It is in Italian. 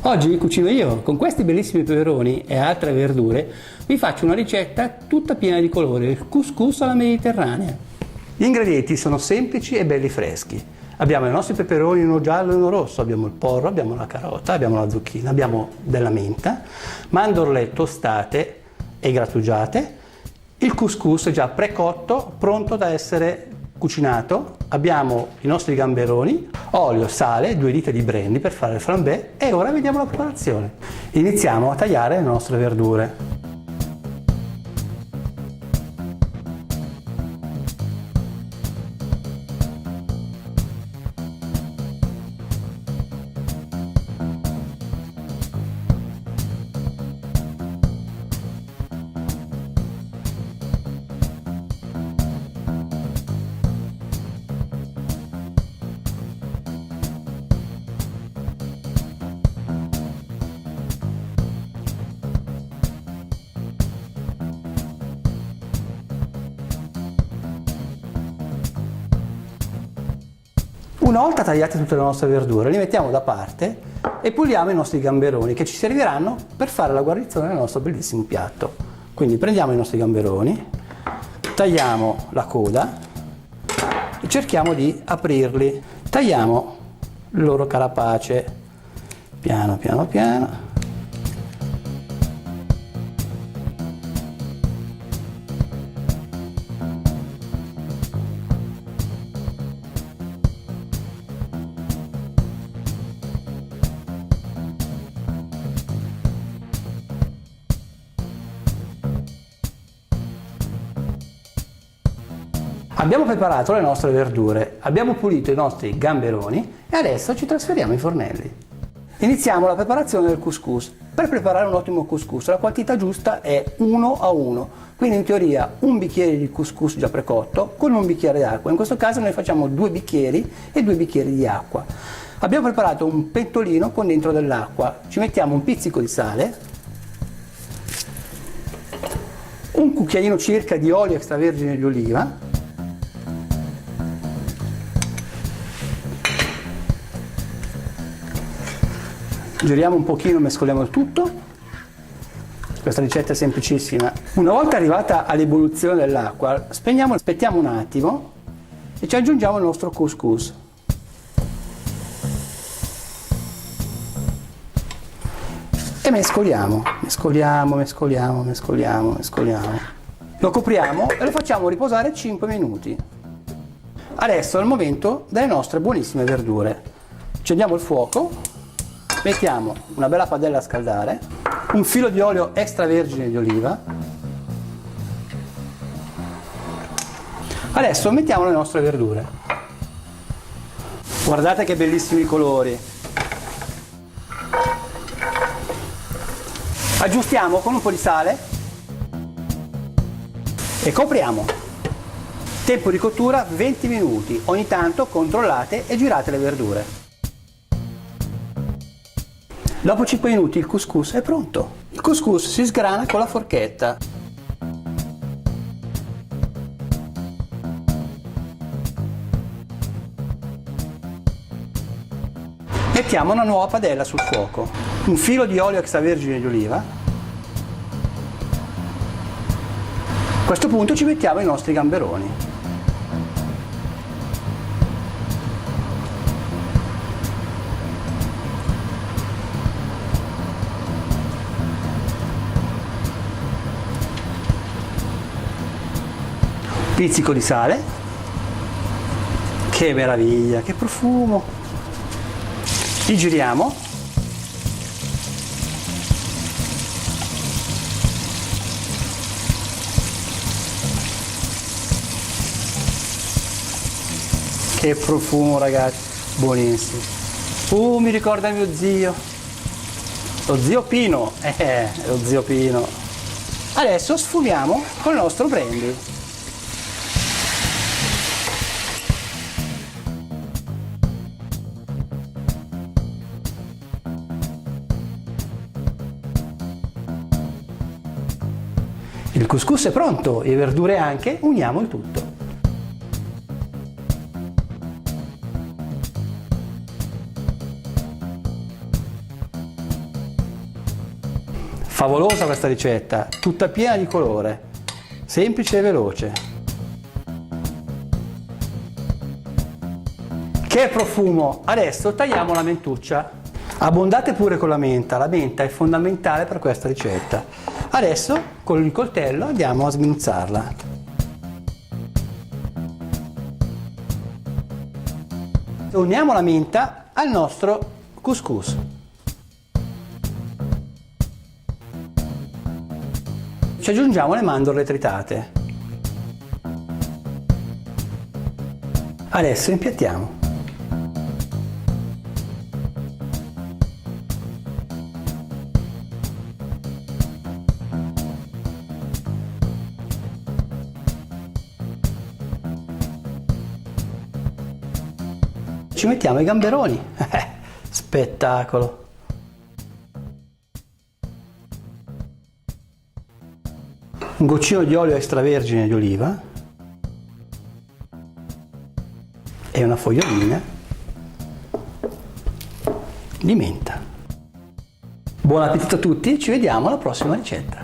Oggi vi cucino io, con questi bellissimi peperoni e altre verdure, vi faccio una ricetta tutta piena di colore, il couscous alla mediterranea. Gli ingredienti sono semplici e belli freschi. Abbiamo i nostri peperoni, uno giallo e uno rosso, abbiamo il porro, abbiamo la carota, abbiamo la zucchina, abbiamo della menta, mandorle tostate e grattugiate, il couscous già precotto, pronto da essere cucinato, abbiamo i nostri gamberoni, olio, sale, 2 dita di brandy per fare il flambé e ora vediamo la preparazione. Iniziamo a tagliare le nostre verdure. Una volta tagliate tutte le nostre verdure, li mettiamo da parte e puliamo i nostri gamberoni che ci serviranno per fare la guarnizione del nostro bellissimo piatto. Quindi prendiamo i nostri gamberoni, tagliamo la coda e cerchiamo di aprirli. Tagliamo il loro carapace piano piano piano. Abbiamo preparato le nostre verdure, abbiamo pulito i nostri gamberoni e adesso ci trasferiamo ai fornelli. Iniziamo la preparazione del couscous. Per preparare un ottimo couscous la quantità giusta è 1 a 1, quindi in teoria un bicchiere di couscous già precotto con un bicchiere d'acqua. In questo caso noi facciamo 2 bicchieri e 2 bicchieri di acqua. Abbiamo preparato un pentolino con dentro dell'acqua, ci mettiamo un pizzico di sale, un cucchiaino circa di olio extravergine di oliva, giriamo un pochino, mescoliamo il tutto. Questa ricetta è semplicissima. Una volta arrivata all'ebollizione dell'acqua, spegniamo, aspettiamo un attimo e ci aggiungiamo il nostro couscous. E mescoliamo. Lo copriamo e lo facciamo riposare 5 minuti. Adesso è il momento delle nostre buonissime verdure. Accendiamo il fuoco. Mettiamo una bella padella a scaldare, un filo di olio extravergine di oliva. Adesso mettiamo le nostre verdure. Guardate che bellissimi colori. Aggiustiamo con un po' di sale e copriamo. Tempo di cottura 20 minuti. Ogni tanto controllate e girate le verdure. Dopo 5 minuti il couscous è pronto. Il couscous si sgrana con la forchetta. Mettiamo una nuova padella sul fuoco, un filo di olio extravergine di oliva. A questo punto ci mettiamo i nostri gamberoni. Pizzico di sale, che meraviglia, che profumo, li giriamo, che profumo ragazzi, buonissimo, mi ricorda mio zio, lo zio Pino, lo zio Pino. Adesso sfumiamo con il nostro brandy. Il couscous è pronto, le verdure anche, uniamo il tutto. Favolosa questa ricetta, tutta piena di colore, semplice e veloce. Che profumo! Adesso tagliamo la mentuccia. Abbondate pure con la menta è fondamentale per questa ricetta. Adesso con il coltello andiamo a sminuzzarla. Uniamo la menta al nostro couscous. Ci aggiungiamo le mandorle tritate. Adesso impiattiamo. Ci mettiamo i gamberoni. Spettacolo! Un goccino di olio extravergine di oliva e una fogliolina di menta. Buon appetito a tutti, ci vediamo alla prossima ricetta.